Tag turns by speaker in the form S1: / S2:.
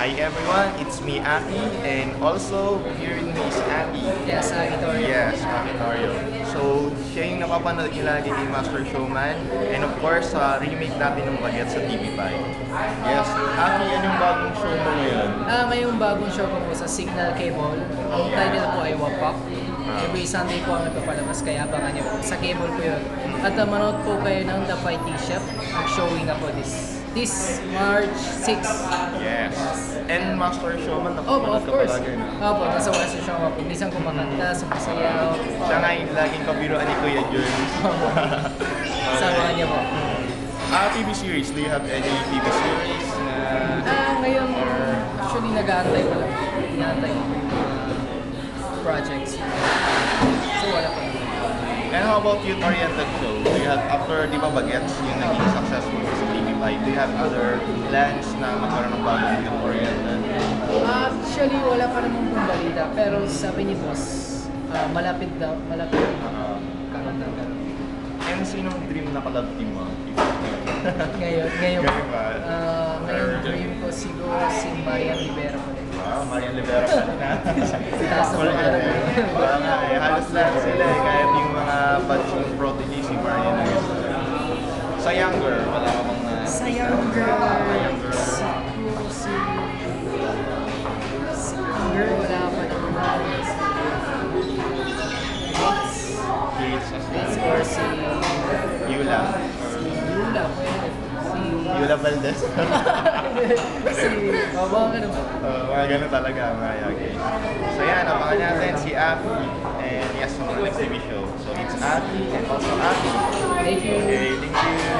S1: Hi everyone, it's me Aki, and also here with me is Aki.
S2: Yes, Itorio.
S1: Yes, Aki Torio. So, siya yung napapanood niyo lagi kay Master Showman, and of course, remake natin ng Bagets sa TV5. Yes, Aki, anong bagong show mo ngayon?
S2: May yung bagong show ko po sa Signal Cable. Ang title po ay Wapak. Every Sunday po ang napapalabas, kaya abangan niyo po. Sa cable po yun. At manood po kayo ng The Fighting Chef. Ang showing na po this March 6.
S1: Yes. And Master Showman,
S2: Oh,
S1: napapanood
S2: of
S1: ka
S2: course.
S1: palagi, no?
S2: Opo, nasa Western Show po. Minsan kumakanta, sumasayaw.
S1: Siya nga yung laging kabiruan ni Kuya Jun.
S2: Samahan niyo po.
S1: TV series, do you have any TV series na...
S2: Ngayon, actually nag-aantay ko lang. Inaantay ko yung mga projects. So wala pa naman.
S1: And how about youth-oriented show? Do you have, after di ba Bagets, yung naging successful sa TV5, do you have other plans na magkaroon ng bagong youth-oriented?
S2: Actually, wala pa naman kong balita. Pero sabi ni boss, malapit daw, malapit karoon ng karoon.
S1: And sinong dream na ka-love team mo?
S2: Ngayon
S1: Ngayon ba?
S2: ngayon dream ko siguro si Marian Rivera po rin.
S1: Wow, Marian Rivera pa rin ha?
S2: Si taas na pangalan ko.
S1: Wala nga eh, halos lahat sila eh, kahit yung mga batch ng protege si Marian na yun. Sa younger, wala ka bang na...
S2: Sa younger,
S1: younger.
S2: siguro si younger, wala pa naman.
S1: Kids as
S2: It's
S1: well.
S2: or si
S1: Yula.
S2: Yula, pwede.
S1: Yula Valdez.
S2: Baka ka naman.
S1: Mga ganun talaga, mga yagi. So yan, abangan natin si Aki and yes, sa next TV show. So it's Aki and also Aki.
S2: Thank you.
S1: Okay, thank you.